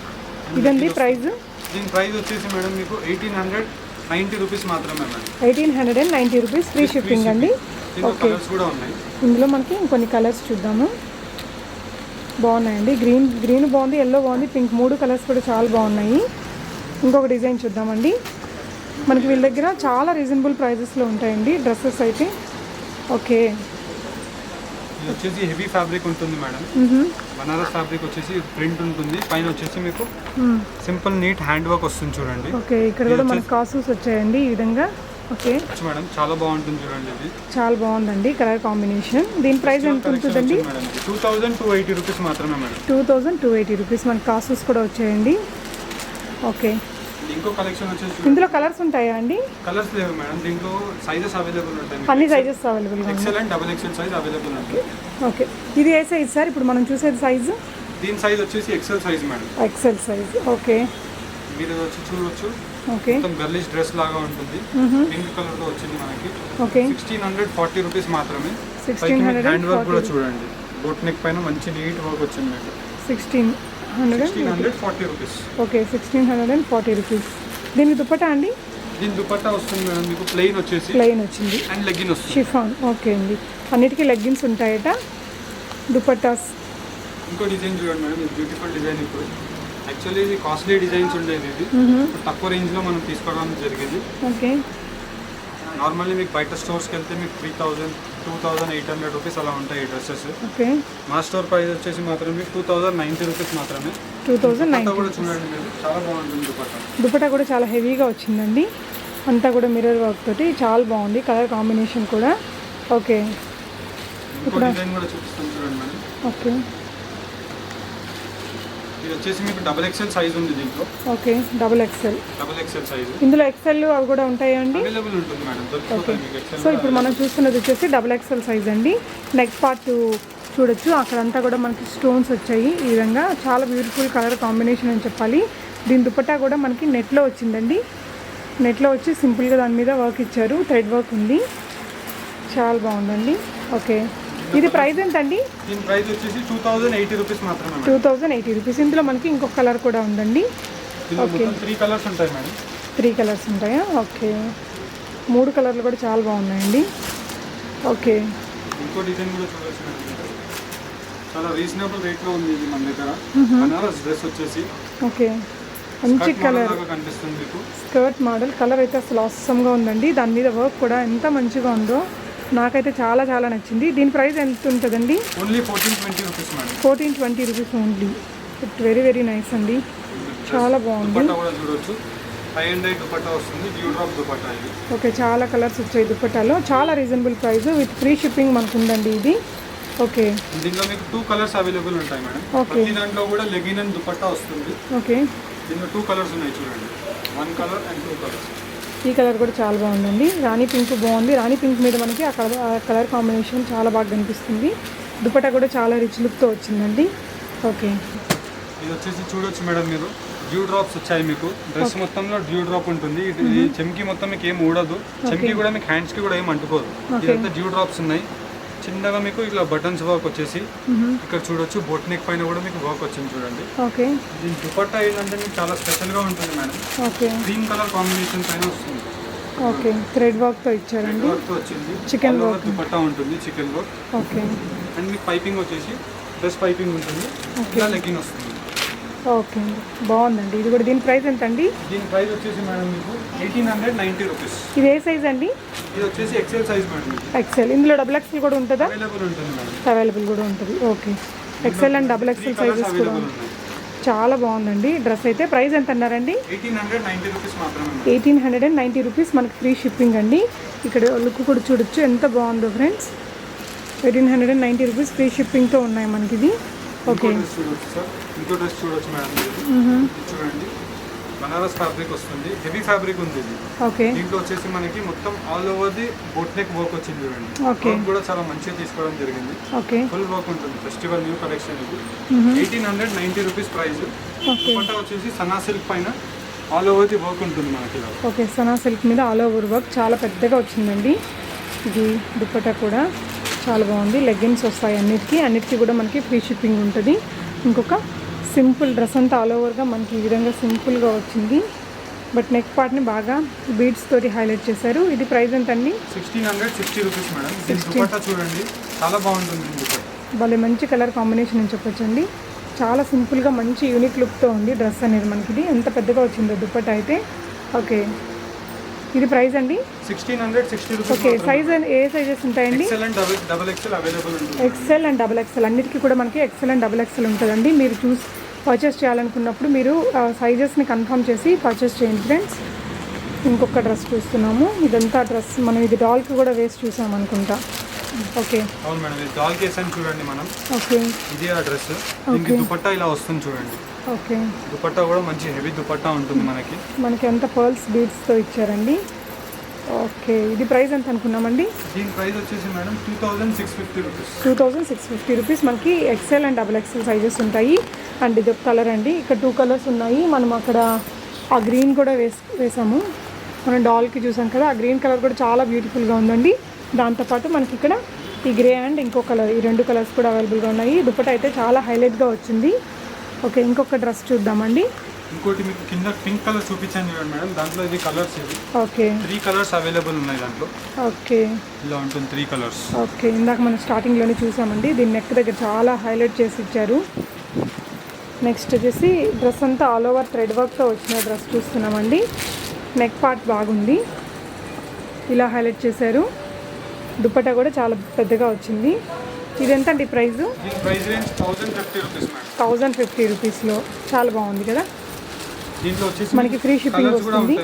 ఇదండి ప్రైస్? దీని ప్రైస్ వచ్చేసి మేడం మీకు 1890 రూపీస్ మాత్రమే మేడం. 1890 రూపీస్, ఫ్రీ షిప్పింగ్ అండి. దీంట్లో కలర్స్ కూడా ఉన్నాయి. ఇందులో మనకి ఇంకొన్ని కలర్స్ చూద్దాము. బాగున్నాయండి. గ్రీన్ బాగుంది, ఎల్లో బాగుంది, పింక్, 3 కలర్స్ కూడా చాలా బాగున్నాయి. ఇంకొక డిజైన్ చూద్దామండి. మనకి వీళ్ళ దగ్గర చాలా రీజనబుల్ ప్రైజెస్లో ఉంటాయండి డ్రెస్సెస్ అయితే. ఓకే. ఇది వచ్చేసి హెవీ ఫ్యాబ్రిక్ ఉంటుంది మేడం. బనారస్ ఫ్యాబ్రిక్ వచ్చేసి ప్రింట్ ఉంటుంది. పైన వచ్చేసి మీకు సింపుల్ నీట్ హ్యాండ్ వర్క్ వస్తుంది చూడండి. ఓకే, ఇక్కడ కూడా మనకి కాసుస్ వచ్చాయండి ఈ విధంగా. ఓకే మేడం, చాలా బాగుంటుంది చూడండి. ఇది చాలా బాగుందండి కలర్ కాంబినేషన్. దీని ప్రైస్ ఎంత ఉంటుందండి? 2280 రూపీస్ మాత్రమే మేడం. 2280 రూపీస్. మనకి కాసుస్ కూడా వచ్చాయండి. ఓకే. ఇంకో కలెక్షన్ వచ్చేసి ఇందులో కలర్స్ ఉంటాయా అండి? కలర్స్ లేవు మేడం. దీంట్లో సైజెస్ అవైలబుల్ ఉంటాయి. అన్ని sizes available XL and double XL size available ఉంటాయి. ఓకే. ఇది ఏ సైజ్ సార్ ఇప్పుడు మనం చూసేది సైజు? దీని సైజ్ వచ్చేసి XL size madam. XL size. Okay. మీరు వచ్చి చూడొచ్చు. ఓకే. మొత్తం గర్లిష్ డ్రెస్ లాగా ఉంటుంది. పింక్ కలర్ లో వచ్చింది మనకి. ఓకే. 1640 రూపీస్ మాత్రమే. 1640. హ్యాండ్ వర్క్ కూడా చూడండి. బోట్ నెక్ పైన మంచి నీట్ వర్క్ వచ్చింది మీకు. 1640 రూపీస్. Okay, 1640 rupees. దీని దుపట్టా అండి? దీని దుపట్టా వస్తుంది మేడం మీకు ప్లెయిన్ వచ్చేసి. ప్లెయిన్ వచ్చింది అండ్ లెగ్గిన్ వస్తుంది. షిఫాన్. ఓకే అండి. అన్నిటికీ లెగ్గిన్స్ ఉంటాయట. దుపట్టాస్. ఇంకో డిజైన్ చూడండి మేడం. ఇది బ్యూటిఫుల్ డిజైన్. ఇప్పుడు యాక్చువల్లీ ఇది కాస్ట్లీ డిజైన్స్ ఉండేది. ఇది తక్కువ రేంజ్లో మనం తీసుకోవడం జరిగింది. ఓకే. నార్మల్లీ మీకు బయట స్టోర్స్కి వెళ్తే మీకు 3000, 2800 రూపీస్ అలా ఉంటాయి డ్రెస్సెస్. ఓకే. మా స్టోర్ ప్రైస్ వచ్చేసి మాత్రం మీకు 2090 రూపీస్ మాత్రమే. 2090 కూడా చూడండి మీరు, చాలా బాగుంటుంది దుపట్టా. దుపట్టా కూడా చాలా హెవీగా వచ్చిందండి. అంతా కూడా మిర్రర్ వర్క్ తోటి చాలా బాగుంది. కలర్ కాంబినేషన్ కూడా. ఓకే. ఇంకో డిజైన్ కూడా చూపిస్తాను చూడండి మేడం. ఓకే. ఇది వచ్చేసి మీకు డబుల్ ఎక్సెల్ సైజ్ ఉంది దీంట్లో. Okay, double XL size. ఇందులో ఎక్సెల్ అవి కూడా ఉంటాయా అండి? అవైలబుల్ ఉంటుంది మేడం. దొరుకుతాయి మీకు ఎక్సెల్. సో ఇప్పుడు మనం చూస్తున్నది వచ్చేసి డబుల్ ఎక్సెల్ సైజ్ అండి. నెక్ పార్ట్ చూడొచ్చు. అక్కడంతా కూడా మనకి స్టోన్స్ వచ్చాయి ఈ విధంగా. చాలా బ్యూటిఫుల్ కలర్ కాంబినేషన్ అని చెప్పాలి. దీని దుపట్టా కూడా మనకి నెట్లో వచ్చిందండి. నెట్లో వచ్చి సింపుల్గా దాని మీద వర్క్ ఇచ్చారు. థ్రెడ్ వర్క్ ఉంది. చాలా బాగుందండి. ఓకే. ఇది ప్రైస్ ఎంత అండి? దీని ప్రైస్ వచ్చేసి 2080 రూపీస్ మాత్రమే. 2080 రూపీస్. ఇందులో మనకి ఇంకొక కలర్ కూడా ఉందండి. ఓకే. 3 కలర్స్ ఉంటాయి మేడం. 3 కలర్స్ ఉంటాయా? ఓకే. 3 కలర్లు కూడా చాలా బాగున్నాయండి. ఓకే. ఇంకో డిజైన్ కూడా చూడొచ్చు మేడం. చాలా రీజనబుల్ రేట్లో ఉంది ఇది మన దగ్గర. బనారస్ డ్రెస్ వచ్చేసి. ఓకే. మంచి కలర్ కనిపిస్తుంది మీకు. Skirt model. కలర్ అయితే అసలు అవసరంగా ఉందండి. దాని మీద వర్క్ కూడా ఎంత మంచిగా ఉందో నాకైతే చాలా చాలా నచ్చింది. దీని ప్రైస్ ఎంత ఉంటుందండి? Only 1420 rupees madam. 1420 rupees only. It very very nice అండి. చాలా బాగుంది. దుపట్టా కూడా చూడొచ్చు. హై అండ్ హై దుపట్టా వస్తుంది. డ్యూ డ్రాప్ దుపట్టా ఇది. ఓకే. చాలా కలర్స్ వచ్చాయి దుపట్టాలో. చాలా reasonable price with free shipping మనకు ఉందండి ఇది. ఓకే. దీంట్లో మీకు 2 కలర్స్ అవైలబుల్ ఉంటాయి మేడం. ప్రతి దాంట్లో కూడా లెగిన్ అండ్ దుపట్టా వస్తుంది. ఓకే. దీంట్లో 2 కలర్స్ ఉన్నాయి చూడండి. 1 కలర్ అండ్ 2 కలర్స్. ఈ కలర్ కూడా చాలా బాగుందండి. రాణి పింక్ బాగుంది. రాణి పింక్ మీద మనకి ఆ కలర్ కాంబినేషన్ చాలా బాగా కనిపిస్తుంది. దుపట్టా కూడా చాలా రిచ్ లుక్తో వచ్చిందండి. ఓకే. ఇది వచ్చేసి చూడొచ్చు మేడం మీరు. డ్యూ డ్రాప్స్ వచ్చాయి మీకు. డ్రెస్ మొత్తంలో డ్యూ డ్రాప్ ఉంటుంది. ఇది చెమ్కి మొత్తం మీకు ఏం ఊడదు. చెమ్కి కూడా మీకు హ్యాండ్స్కి కూడా ఏం అంటుకోదు. ఇదంతా డ్యూ డ్రాప్స్ ఉన్నాయి. చిన్నగా మీకు ఇట్లా బటన్స్ వర్క్ వచ్చేసి ఇక్కడ చూడొచ్చు. బోట్ నెక్ పైన కూడా మీకు వర్క్ వచ్చింది చూడండి. ఓకే. దీని దుపట్టా ఏంటంటే మీకు చాలా స్పెషల్గా ఉంటుంది madam. Okay. Green colour combination పైన వస్తుంది. ఓకే. థ్రెడ్ వర్క్తో ఇచ్చారండి. వర్క్తో వచ్చింది. చికెన్ వర్క్ దుపట్టా ఉంటుంది. Chicken work. ఓకే. అండ్ మీకు పైపింగ్ వచ్చేసి డ్రెస్ పైపింగ్ ఉంటుంది. ఇలా లెగ్గిన్ వస్తుంది. ఓకే. బాగుందండి. ఇది కూడా. దీని ప్రైస్ ఎంత అండి? దీని ప్రైస్ వచ్చేసి మేడం మీకు 1890 రూపీస్. ఇది ఏ సైజ్ అండి? ఇది వచ్చేసి ఎక్సెల్ సైజ్ మేడం. ఎక్సెల్. ఇందులో డబుల్ ఎక్సెల్ కూడా ఉంటుందా? అవైలబుల్ ఉంటుంది మేడం. అవైలబుల్ కూడా ఉంటుంది. Okay. XL and double XL sizes కూడా చాలా బాగుందండి. డ్రెస్ అయితే ప్రైస్ ఎంత అన్నారండి? 1890 రూపీస్ మాత్రమే. 1890 రూపీస్ మనకి ఫ్రీ షిప్పింగ్ అండి. ఇక్కడ లుక్ కూడా చూడొచ్చు ఎంత బాగుందో ఫ్రెండ్స్. 1890 రూపీస్ ఫ్రీ షిప్పింగ్తో ఉన్నాయి మనకి ఇది. ఓకే. చూడొచ్చు సార్. ఇంకో డ్రెస్ చూడొచ్చు మేడం. చూడండి. బనారస్ ఫ్యాబ్రిక్ వస్తుంది. హెవీ ఫ్యాబ్రిక్ ఉంది ఇది. ఓకే. దీంట్లో వచ్చేసి మనకి మొత్తం all over the boat neck work వచ్చింది చూడండి. ఓకే. వర్క్ కూడా చాలా మంచిగా తీసుకోవడం జరిగింది. ఓకే. ఫుల్ వర్క్ ఉంటుంది. ఫెస్టివల్ న్యూ కలెక్షన్ ఇది. 1890 రూపీస్ ప్రైస్. దుపట్టా వచ్చేసి సన్నా సిల్క్ పైన ఆల్ ఓవర్ ది వర్క్ ఉంటుంది మనకి ఇలా. ఓకే, సనా సిల్క్ మీద ఆల్ ఓవర్ వర్క్ చాలా పెద్దగా వచ్చిందండి. ఇది దుపట్టా కూడా చాలా బాగుంది. లెగ్గిన్స్ వస్తాయి అన్నిటికీ కూడా మనకి ఫ్రీ షిప్పింగ్ ఉంటుంది. ఇంకొక సింపుల్ డ్రెస్ అంతా ఆల్ ఓవర్గా మనకి ఈ విధంగా సింపుల్గా వచ్చింది. బట్ నెక్ పార్ట్ని బాగా బీడ్స్ తోటి హైలైట్ చేశారు. ఇది ప్రైస్ ఎంత అండి? 1660 రూపీస్ మేడం. దీని దుపట్టా చూడండి చాలా బాగుంటుంది. దుపట్టా భలే మంచి కలర్ కాంబినేషన్ అని చెప్పొచ్చండి. చాలా సింపుల్గా మంచి యూనిక్ లుక్తో ఉంది డ్రెస్ అనేది మనకి. ఇది ఎంత పెద్దగా వచ్చిందో దుపట్టా అయితే. ఓకే, ఇది ప్రైస్ అండి 1660 రూపీస్. ఓకే, సైజ్ ఏ సైజెస్ ఉంటాయండి? XL and double XL available ఉంటుంది. ఎక్సెల్ అండ్ డబుల్ ఎక్సెల్ అన్నిటికీ కూడా మనకి ఎక్సెల్ అండ్ డబుల్ ఎక్సెల్ ఉంటుందండి. మీరు చూసి పర్చేస్ చేయాలనుకున్నప్పుడు మీరు సైజెస్ని కన్ఫర్మ్ చేసి పర్చేస్ చేయండి ఫ్రెండ్స్. ఇంకొక డ్రెస్ చూస్తున్నాము. ఇదంతా డ్రెస్ మనం ఇది డాల్కి కూడా వేసి చూసాం అనుకుంటా. ఓకే, అవును మేడం. ఇది డాల్ కేస్ అని చూడండి మనం. ఓకే, ఇది ఆ డ్రెస్. దీనికి దుపట్టా ఇలా వస్తుంది చూడండి. ఓకే, దుపట్టా కూడా మంచి హెవీ దుపట్టా ఉంటుంది మనకి అంత పర్ల్స్ బీడ్స్తో ఇచ్చారండి. ఓకే, ఇది ప్రైస్ ఎంత అనుకున్నామండి? దీని ప్రైస్ వచ్చేసి మేడం 2650 రూపీస్. 2650 రూపీస్. మనకి XL and double XL sizes ఉంటాయి. అండ్ ఇది ఒక కలర్ అండి. ఇక్కడ 2 కలర్స్ ఉన్నాయి. మనం అక్కడ ఆ గ్రీన్ కూడా వేసాము. మనం డాల్కి చూసాం కదా, ఆ గ్రీన్ కలర్ కూడా చాలా బ్యూటిఫుల్గా ఉందండి. దాంతోపాటు మనకి ఇక్కడ ఈ గ్రే అండ్ ఇంకో కలర్, ఈ 2 కలర్స్ కూడా అవైలబుల్గా ఉన్నాయి. దుపట్టా అయితే చాలా హైలైట్గా వచ్చింది. ఓకే, ఇంకొక డ్రెస్ చూద్దామండి. ఇంకోటి మీకు కింద పింక్ కలర్ చూపించాను చూడండి మేడం. దాంట్లో ఇది కలర్స్ ఇవి. ఓకే, 3 కలర్స్ అవైలబుల్ ఉన్నాయి దాంట్లో. ఓకే, ఇలా ఉంటుంది 3 కలర్స్. ఓకే, ఇందాక మనం స్టార్టింగ్లోనే చూసామండి. దీని నెక్ దగ్గర చాలా హైలైట్ చేసి ఇచ్చారు. నెక్స్ట్ వచ్చేసి డ్రెస్ అంతా ఆల్ ఓవర్ థ్రెడ్ వర్క్తో వచ్చిన డ్రెస్ చూస్తున్నామండి. నెక్ పార్ట్ బాగుంది, ఇలా హైలైట్ చేశారు. దుపట్టా కూడా చాలా పెద్దగా వచ్చింది. ఇది ఎంత అండి ప్రైస్? దీని ప్రైస్ రేంజ్ 1050 రూపీస్ మేడం. 1050 రూపీస్లో చాలా బాగుంది కదా. దీంట్లో వచ్చేసి మనకి ఫ్రీ షిప్పింగ్ వస్తుంది.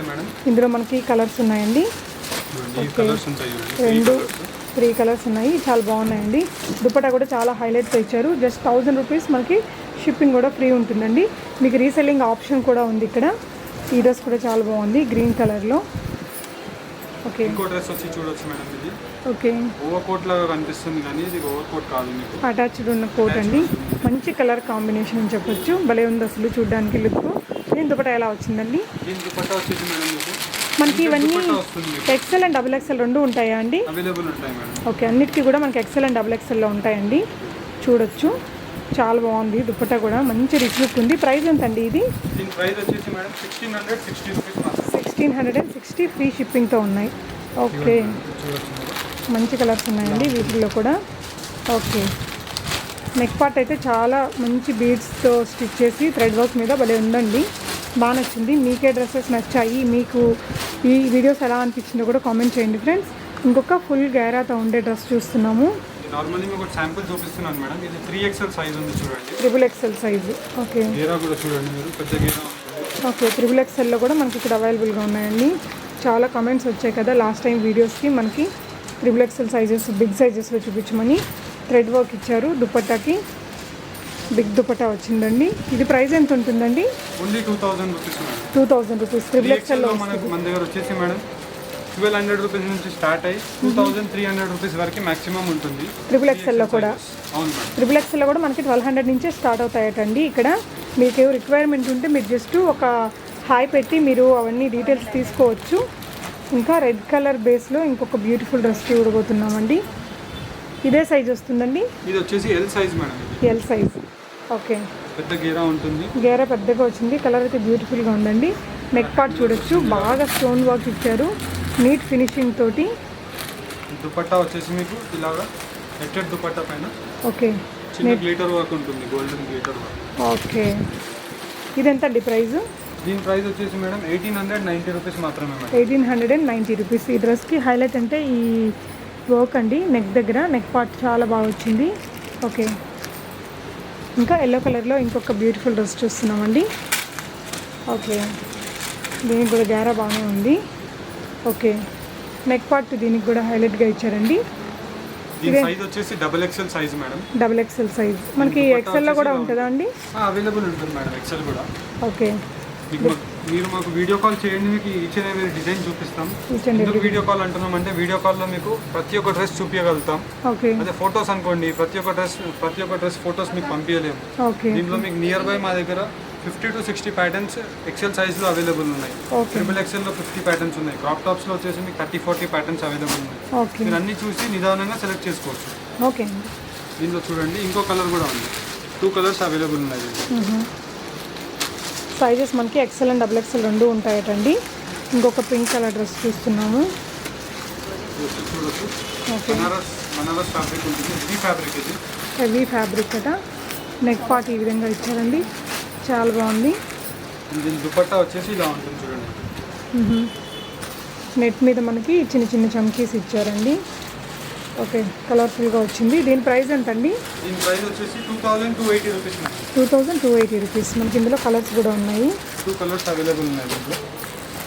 ఇందులో మనకి కలర్స్ ఉన్నాయండి. ఓకే, 3 కలర్స్ ఉన్నాయి. చాలా బాగున్నాయండి. దుపట్టా కూడా చాలా హైలైట్తో ఇచ్చారు. జస్ట్ 1000 రూపీస్ మనకి షిప్పింగ్ కూడా ఫ్రీ ఉంటుందండి. మీకు రీసెల్లింగ్ ఆప్షన్ కూడా ఉంది ఇక్కడ. ఈ డ్రెస్ కూడా చాలా బాగుంది గ్రీన్ కలర్లో. ఓకే, ఇంకో డ్రెస్ వచ్చి చూడొచ్చు మేడం. ఇది ఓకే, ఓవర్ కోట్ లాగా కనిపిస్తుంది కానీ ఇది ఓవర్ కోట్ కాదు. మీకు అటాచ్డ్ ఉన్న కోట్ అండి. మంచి కలర్ కాంబినేషన్ అని చెప్పొచ్చు. భలే ఉంది అసలు చూడడానికి లుక్. దీని దుపట్టా ఎలా వచ్చిందండి? దీని దుపట్టా వచ్చేసి మేడం మనకి ఇవన్నీ ఎక్సెల్ అండ్ డబుల్ ఎక్సెల్ 2 ఉంటాయా అండి? అవైలబుల్ ఉంటాయి మేడం. ఓకే, అన్నిటికీ కూడా మనకి ఎక్సెల్ అండ్ డబుల్ ఎక్సెల్లో ఉంటాయండి. చూడొచ్చు, చాలా బాగుంది. దుపట్టా కూడా మంచి రిచ్ లుక్ ఉంది. ప్రైస్ ఎంత అండి ఇది? దీని ప్రైస్ వచ్చేసి మేడం 1660 రూపీస్ మాత్రం. 1660 ఫ్రీ షిప్పింగ్తో ఉన్నాయి. ఓకే, మంచి కలర్స్ ఉన్నాయండి వీటిల్లో కూడా. ఓకే, నెక్ పార్ట్ అయితే చాలా మంచి బీడ్స్తో స్టిచ్ చేసి థ్రెడ్ వర్క్ మీద భలే ఉందండి. బాగా నచ్చింది. మీకే డ్రెస్సెస్ నచ్చాయి, మీకు ఈ వీడియోస్ ఎలా అనిపించిందో కూడా కామెంట్ చేయండి ఫ్రెండ్స్. ఇంకొక ఫుల్ గేరాతో ఉండే డ్రెస్ చూస్తున్నాము. నార్మల్లీ మీకు ఒక శాంపుల్ చూపిస్తున్నాను మేడం. ఇది 3XL సైజ్ ఉంది చూడండి. 3XL size. ఓకే, గేరా కూడా చూడండి మీరు, పెద్ద గేరా. ఓకే, 3XLలో కూడా మనకి ఇక్కడ అవైలబుల్గా ఉన్నాయండి. చాలా కామెంట్స్ వచ్చాయి కదా లాస్ట్ టైం వీడియోస్కి. మనకి 3XL సైజెస్ బిగ్ సైజెస్లో చూపించమని థ్రెడ్ వర్క్ ఇచ్చారు. దుపట్టాకి బిగ్ దుపట్టా వచ్చిందండి. ఇది ప్రైస్ ఎంత ఉంటుందండి? Only 2000 rupees madam. 2000 రూపీస్ 3XLలో మనకు మన దగ్గర వచ్చేసి మేడం 1200 రూపీస్ నుంచి స్టార్ట్ అయ్యి 2300 రూపీస్ వరకు మాక్సిమం ఉంటుంది. 3XLలో కూడా. అవును మేడం. 3XLలో కూడా మనకి 1200 నుంచే స్టార్ట్ అవుతాయటండి. ఇక్కడ మీకు రిక్వైర్మెంట్ ఉంటే మీరు జస్ట్ ఒక హాయ్ పెట్టి మీరు అవన్నీ డీటెయిల్స్ తీసుకోవచ్చు. ఇంకా రెడ్ కలర్ బేస్లో ఇంకొక బ్యూటిఫుల్ డ్రెస్ చూడబోతున్నామండి. ఇదే సైజ్ వస్తుందండి? ఇది వచ్చేసి L size madam. L size. Okay, పెద్ద గేరా ఉంటుంది. గేరా పెద్దగా వచ్చింది. కలర్ అయితే బ్యూటిఫుల్గా ఉందండి. నెక్ పార్ట్ చూడొచ్చు, బాగా స్టోన్ వర్క్ ఇచ్చారు నీట్ ఫినిషింగ్ తోటి. దుపట్టా వచ్చేసి మీకు ఇలాగా నెట్టెడ్ దుపట్టా పైన ఓకే చిన్న గ్లిటర్ వర్క్ ఉంటుంది, గోల్డెన్ గ్లిటర్ వర్క్. ఓకే, ఇది ఎంత అండి ప్రైస్? దీని ప్రైస్ వచ్చేసి మేడం 1890 రూపీస్ మాత్రమే మేడం. 1890 రూపీస్. ఈ డ్రెస్కి హైలైట్ అంటే ఈ వర్క్ అండి. నెక్ దగ్గర నెక్ పార్ట్ చాలా బాగా వచ్చింది. ఓకే, ఇంకా ఎల్లో కలర్లో ఇంకొక బ్యూటిఫుల్ డ్రెస్ చూస్తున్నామండి. ఓకే, దీనికి కూడా గ్యారా బాగానే ఉంది. ఓకే, నెక్ పార్ట్ దీనికి కూడా హైలైట్గా ఇచ్చారండి. దీని సైజ్ వచ్చేసి XXL size madam. XXL size. మనకి ఎక్సెల్లో కూడా ఉంటుందా అండి? అవైలబుల్ ఉంటుంది మేడం ఎక్సెల్ కూడా. ఓకే, మీరు మాకు వీడియో కాల్ చేయండి, మీకు ఈచ్ అండ్ ఎవరీ డిజైన్ చూపిస్తాం. ఎందుకు వీడియో కాల్ అంటున్నాం అంటే వీడియో కాల్లో మీకు ప్రతి ఒక్క డ్రెస్ చూపించగలుగుతాం. ఓకే, అదే ఫొటోస్ అనుకోండి, ప్రతి ఒక్క డ్రెస్ ఫొటోస్ మీకు పంపించలేము. ఓకే, దీంట్లో మీకు నియర్ బై మా దగ్గర 50 to 60 ప్యాటర్న్స్ ఎక్సెల్ సైజ్లో అవైలబుల్ ఉన్నాయి. ఓకే. ట్రిపుల్ ఎక్సెల్లో 50 ప్యాటర్న్స్ ఉన్నాయి. క్రాప్ టాప్స్లో వచ్చేసి మీకు 30-40 ప్యాటర్న్స్ అవైలబుల్ ఉన్నాయి. ఓకే. మీరు అన్నీ చూసి నిదానంగా సెలెక్ట్ చేసుకోవచ్చు. ఓకే అండి. దీంట్లో చూడండి ఇంకో కలర్ కూడా ఉంది. 2 కలర్స్ అవైలబుల్ ఉన్నాయి. సైజెస్ మనకి ఎక్సెల్ అండ్ డబుల్ ఎక్సెల్ రెండు ఉంటాయటండి. ఇంకొక పింక్ కలర్ డ్రెస్ చూస్తున్నాము. చూడొచ్చు. ఓకే. బనారస్ ఫ్యాబ్రిక్ ఉంటుంది. హెవీ ఫ్యాబ్రిక్ ఇది. హెవీ ఫ్యాబ్రిక్ అట. నెక్ పార్ట్ ఈ విధంగా ఇచ్చారండి, చాలా బాగుంది. దీని దుపట్టా వచ్చేసి ఇలా ఉంటుంది చూడండి. నెట్ మీద మనకి చిన్న చిన్న చమ్కీస్ ఇచ్చారండి. ఓకే, కలర్ఫుల్గా వచ్చింది. దీని ప్రైస్ ఎంత అండి? దీని ప్రైస్ వచ్చేసి 2280 రూపీస్. 2280 రూపీస్. మనకి ఇందులో కలర్స్ కూడా ఉన్నాయి. 2 కలర్స్ అవైలబుల్ ఉన్నాయి దీంట్లో.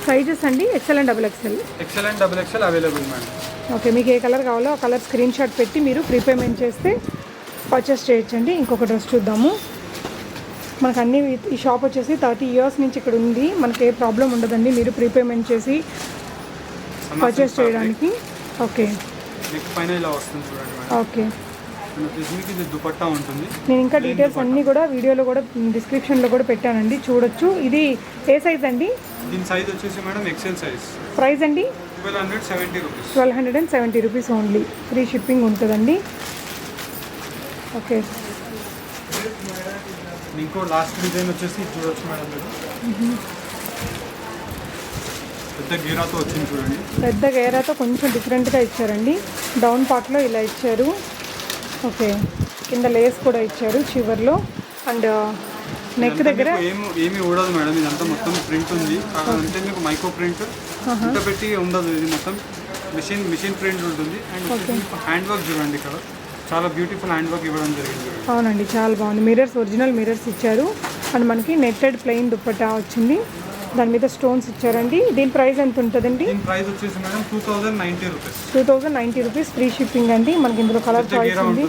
సైజెస్ అండి XL and double XL. XL and double XL available madam. Okay, మీకు ఏ కలర్ కావాలో ఆ కలర్ స్క్రీన్ షాట్ పెట్టి మీరు ప్రీపేమెంట్ చేస్తే పర్చేస్ చేయొచ్చండి. ఇంకొక డ్రెస్ చూద్దాము. మనకు అన్ని ఈ షాప్ వచ్చేసి 30 years నుంచి ఇక్కడ ఉంది. మనకి ఏ ప్రాబ్లం ఉండదండి మీరు ప్రీపేమెంట్ చేసి పర్చేస్ చేయడానికి. ఓకే. నెక్ పైన ఇలా వస్తుంది చూడండి మేడం. ఓకే. ఇది దుపట్టా ఉంటుంది. నేను ఇంకా డీటెయిల్స్ అన్నీ కూడా వీడియోలో కూడా డిస్క్రిప్షన్లో కూడా పెట్టానండి, చూడొచ్చు. ఇది ఏ సైజ్ అండి? దీని సైజ్ వచ్చేసి మేడం ఎక్సెల్ సైజ్. ప్రైస్ అండి 1270 rupees. 1270 rupees only. Free shipping ఉంటుందండి. ఓకే. ఇంకో లాస్ట్ డిజైన్ వచ్చేసి చూడొచ్చు మేడం మీరు. పెద్ద గీరాతో వచ్చింది చూడండి. పెద్ద గేరాతో కొంచెం డిఫరెంట్గా ఇచ్చారండి. డౌన్ పార్ట్లో ఇలా ఇచ్చారు. ఓకే, కింద లేస్ కూడా ఇచ్చారు చివర్లో. అండ్ నెక్ దగ్గర ఏమి ఊడదు మేడం. ఇదంతా మొత్తం ప్రింట్ ఉంది. అంటే మీకు మైక్రో ప్రింట్ ఇంత పెట్టి ఉండదు. ఇది మొత్తం మిషన్ ప్రింట్ ఉంటుంది. అండ్ హ్యాండ్ వర్క్ చూడండి, ఇక్కడ చాలా బ్యూటిఫుల్ హ్యాండ్ వర్క్ ఇవ్వడం జరిగింది. అవునండి, చాలా బాగుంది. మిర్రర్స్, ఒరిజినల్ మిర్రర్స్ ఇచ్చారు. అండ్ మనకి నెట్టెడ్ ప్లెయిన్ దుప్పట్టా వచ్చింది. దాని మీద స్టోన్స్ ఇచ్చారండి. దీని ప్రైస్ ఎంత ఉంటుందండి? దీని ప్రైస్ వచ్చేసి madam 2090 rupees. 2090 rupees. Free shipping అండి. మనకి ఇందులో కలర్ చాయిస్ ఉంది.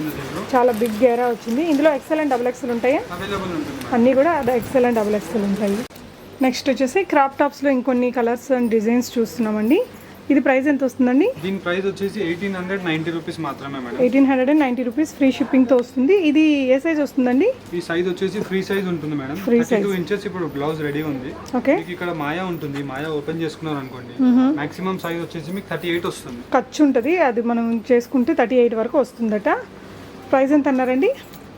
చాలా బిగ్ గేరా వచ్చింది. ఇందులో ఎక్సెల్ అండ్ డబుల్ ఎక్సెల్ ఉంటాయా? అవైలబుల్ ఉంటుంది. అన్నీ కూడా ఎక్సెల్ అండ్ డబుల్ ఎక్సెల్ ఉంటాయి. నెక్స్ట్ వచ్చేసి క్రాప్ టాప్స్లో ఇంకొన్ని కలర్స్ అండ్ డిజైన్స్ చూస్తున్నామండి. ఇది ప్రైస్ ఎంత వస్తుందండి? దీని ప్రైస్ వచ్చేసి 1890 రూపీస్ మాత్రమే మేడం. 1890 రూపీస్ ఫ్రీ షిప్పింగ్తో వస్తుంది. ఇది ఏ సైజ్ వస్తుందండి? ఈ సైజ్ వచ్చేసి ఫ్రీ సైజ్ ఉంటుంది మేడం. 32 ఇంచెస్ ఇప్పుడు బ్లౌజ్ రెడీ ఉంది. ఓకే. మీకు ఇక్కడ మాయా ఉంటుంది. మాయా ఓపెన్ చేసుకున్నారు అనుకోండి, మాక్సిమం సైజ్ వచ్చేసి మీకు 38 వస్తుంది. ఖర్చు ఉంటుంది, అది మనం చేసుకుంటే 38 వరకు వస్తుందట. ప్రైస్ ఎంత అన్నారండి?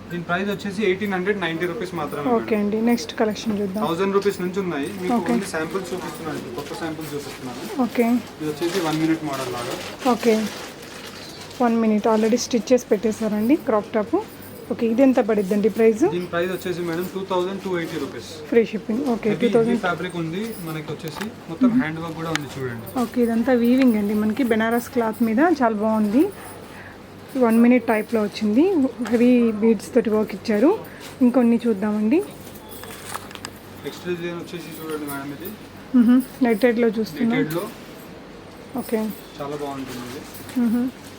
దీని ప్రైస్ వచ్చేసి 1890 రూపీస్ మాత్రమే. ఓకే అండి. నెక్స్ట్ కలెక్షన్ చూద్దాం. 1000 రూపీస్ నుంచి ఉన్నాయి. మీకు ఓన్లీ శాంపుల్స్ చూపిస్తున్నాను, కొత్త శాంపుల్స్ చూపిస్తున్నాను. ఓకే. ఇది వచ్చేసి 1 మినిట్ మోడల్ లాగా. ఓకే, 1 మినిట్ ఆల్రెడీ స్టిచ్ చేసి పెట్టేశారండి క్రాప్ టాప్. ఓకే, ఇది ఎంత పడిద్దండి ప్రైస్? దీని ప్రైస్ వచ్చేసి madam 2280 rupees. Free shipping. Okay. 2000 fabric ఉంది మనకి. వచ్చేసి మొత్తం హ్యాండ్ వర్క్ కూడా ఉంది చూడండి. ఓకే, ఇదంతా వీవింగ్ అండి. మనకి బెనారస్ క్లాత్ మీద చాలా బాగుంది. 1 మినిట్ టైప్లో వచ్చింది. హెవీ బీడ్స్ తోటి వర్క్ ఇచ్చారు. ఇంకొన్ని చూద్దామండి. నెక్స్ట్ డిజైన్ వచ్చేసి చూడండి మేడం, ఇది నెట్టెడ్లో చూస్తున్నాం. నెట్టెడ్లో ఓకే, చాలా బాగుంటుంది.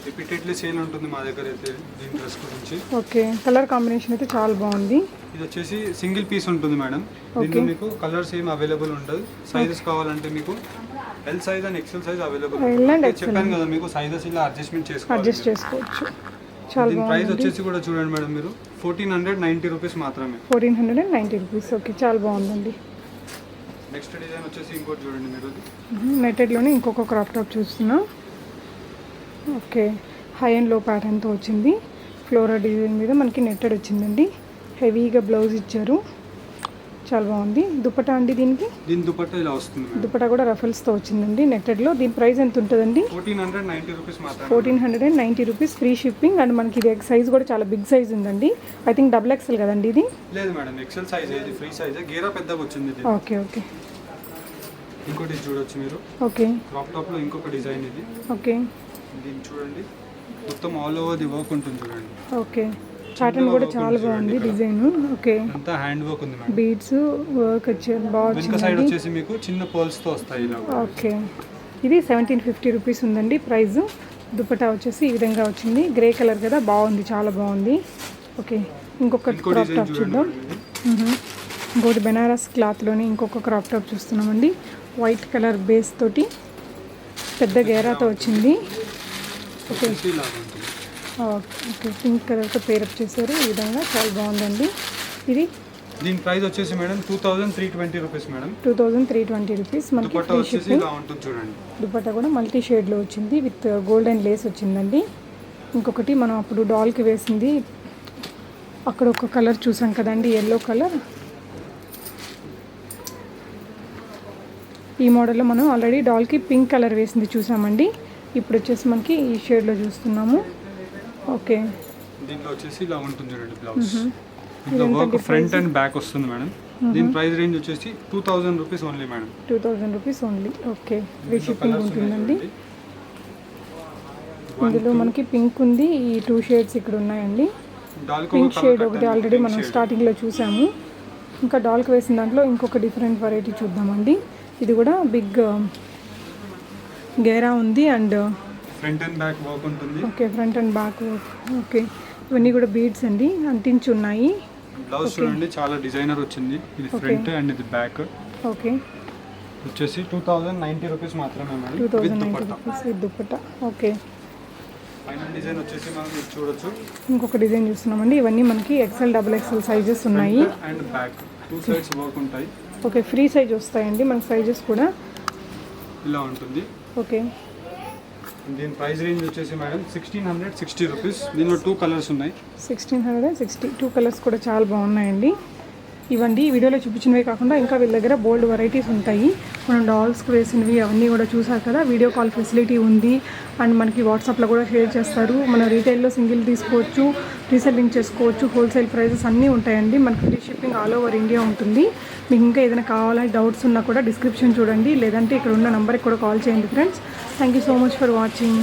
రిపీటెడ్లీ సేల్ ఉంటుంది మా దగ్గర అయితే దీని డ్రెస్ గురించి. ఓకే, కలర్ కాంబినేషన్ అయితే చాలా బాగుంది. ఇది వచ్చేసి సింగిల్ పీస్ ఉంటుంది మేడం. దీంట్లో మీకు కలర్స్ ఏం అవైలబుల్ ఉండదు. సైజెస్ కావాలంటే మీకు L size and XL size available. చెప్పాను కదా మీకు సైజెస్ ఇలా అడ్జస్ట్ చేసుకోవచ్చు. చాలా బాగుంది. ప్రైస్ వచ్చేసి కూడా చూడండి మేడం మీరు 1490 రూపీస్ మాత్రమే. 1490 రూపీస్. ఓకే, చాలా బాగుందండి. నెక్స్ట్ డిజైన్ వచ్చేసి ఇంకోటి చూడండి మీరు. నెట్టెడ్లోనే ఇంకొక క్రాప్ టాప్ చూస్తున్నాం. ఓకే, హై అండ్ లో ప్యాటర్న్తో వచ్చింది. ఫ్లోరల్ డిజైన్ మీద మనకి నెట్టెడ్ వచ్చిందండి. హెవీగా బ్లౌజ్ ఇచ్చారు, చాలా బాగుంది. దుపట్టా అండి దీనికి? దీని దుపట్టా ఇలా వస్తుంది. దుపట్టా కూడా రఫల్స్తో వచ్చిందండి నెట్టెడ్లో. దీని ప్రైస్ ఎంత ఉంటుందండి? 1490 రూపీస్ మాత్రమే. 1490 రూపీస్ ఫ్రీ షిప్పింగ్. అండ్ మనకి ఇది సైజ్ కూడా చాలా బిగ్ సైజ్ ఉందండి. ఐ థింక్ డబుల్ ఎక్సెల్ కదండి ఇది? లేదు మేడం, ఎక్సెల్ సైజ్. ఇది ఫ్రీ సైజ్. గేరా పెద్దగా వచ్చింది. ఓకే. ఓకే, ఇంకోటి చూడొచ్చు మీరు. ఓకే, క్రాప్ టాప్లో ఇంకొక డిజైన్ ఇది. ఓకే, దీన్ని చూడండి, మొత్తం ఆల్ ఓవర్ ది వర్క్ ఉంటుంది చూడండి. ఓకే, ప్యాటర్న్ కూడా చాలా బాగుంది డిజైన్. ఓకే, అంతా హ్యాండ్ వర్క్ ఉంది మేడం. బీడ్స్ వర్క్ వచ్చారు బాగా. వెనక సైడ్ వచ్చేసి మీకు చిన్న పర్ల్స్ తో వస్తాయి ఇలా. ఓకే, ఇది 1750 రూపీస్ ఉందండి ప్రైస్. దుపట్టా వచ్చేసి ఈ విధంగా వచ్చింది. గ్రే కలర్ కదా, బాగుంది, చాలా బాగుంది. ఓకే, ఇంకొక క్రాప్ టాప్ చూద్దాం. ఇంకోటి బెనారస్ క్లాత్లోనే ఇంకొక క్రాప్ టాప్ చూస్తున్నామండి. వైట్ కలర్ బేస్ తోటి పెద్ద గేరాతో వచ్చింది. ఓకే, ఓకే, పింక్ కలర్తో పేరప్ చేశారు ఈ విధంగా, చాలా బాగుందండి. ఇది దీని ప్రైస్ వచ్చేసి మేడం 2320 రూపీస్ మేడం. 2320 రూపీస్ మనకి దుపట్టా ఫ్రీ వచ్చేసి షిప్పింగ్. ఇలా ఉంటుంది చూడండి. దుపట్టా కూడా మల్టీ షేడ్లో వచ్చింది విత్ గోల్డెన్ లేస్ వచ్చిందండి. ఇంకొకటి మనం అప్పుడు డాల్కి వేసింది అక్కడ ఒక కలర్ చూసాం కదండి, ఎల్లో కలర్. ఈ మోడల్లో మనం ఆల్రెడీ డాల్కి పింక్ కలర్ వేసింది చూసామండి. ఇప్పుడు వచ్చేసి మనకి ఈ షేడ్లో చూస్తున్నాము. ఓకే, దీంట్లో వచ్చేసి ఇలా ఉంటుంది చూడండి బ్లౌజ్. దీంట్లో వర్క్ ఫ్రంట్ అండ్ బ్యాక్ వస్తుంది మేడం. దీని ప్రైస్ రేంజ్ వచ్చేసి 2000 rupees only madam. 2000 rupees only. Okay, free shipping ఉంటుందండి. ఇందులో మనకి పింక్ ఉంది, ఈ 2 షేడ్స్ ఇక్కడ ఉన్నాయండి. పింక్ షేడ్ ఒకటి ఆల్రెడీ మనం స్టార్టింగ్లో చూసాము. ఇంకా డాల్కి వేసిన దాంట్లో ఇంకొక డిఫరెంట్ వెరైటీ చూద్దామండి. ఇది కూడా బిగ్ గేరా ఉంది and front and back work ఉంటుంది. Okay, front and back work. Okay, ఇవన్నీ కూడా బీడ్స్ అండి అంటించి ఉన్నాయి. బ్లౌజ్ చూడండి చాలా డిజైనర్ వచ్చింది. ఇది ఫ్రంట్ అండ్ ఇది బ్యాక్. ఓకే, వచ్చేసి 2090 రూపీస్ మాత్రమే madam. 2090 rupees with dupatta. Okay, final design వచ్చేసి మనం ఇది చూడొచ్చు. ఇంకొక డిజైన్ చూస్తున్నామండి. ఇవన్నీ మనకి XL, XXL సైజెస్ ఉన్నాయి. అండ్ బ్యాక్ 2 సైడ్స్ వర్క్ ఉంటాయి. ఓకే, ఫ్రీ సైజ్ వస్తాయండి మనకి సైజెస్ కూడా. ఇలా ఉంటుంది. ఓకే, దీని ప్రైస్ రేంజ్ వచ్చేసి మేడం 1660 రూపీస్. దీనిలో 2 కలర్స్ ఉన్నాయి. 1660. 2 కలర్స్ కూడా చాలా బాగున్నాయండి. ఇవండి ఈ వీడియోలో చూపించినవే కాకుండా ఇంకా వీళ్ళ దగ్గర బోల్డ్ వెరైటీస్ ఉంటాయి. మనం డాల్స్కి వేసినవి అవన్నీ కూడా చూసారు కదా. వీడియో కాల్ ఫెసిలిటీ ఉంది అండ్ మనకి వాట్సాప్లో కూడా షేర్ చేస్తారు. మనం రీటైల్లో సింగిల్ తీసుకోవచ్చు, రీసెల్లింగ్ చేసుకోవచ్చు. హోల్సేల్ ప్రైజెస్ అన్నీ ఉంటాయండి. మనకి free shipping all over India ఉంటుంది. మీకు ఇంకా ఏదైనా కావాలని డౌట్స్ ఉన్నా కూడా డిస్క్రిప్షన్ చూడండి, లేదంటే ఇక్కడ ఉన్న నెంబర్కి కూడా కాల్ చేయండి friends. Thank you so much for watching.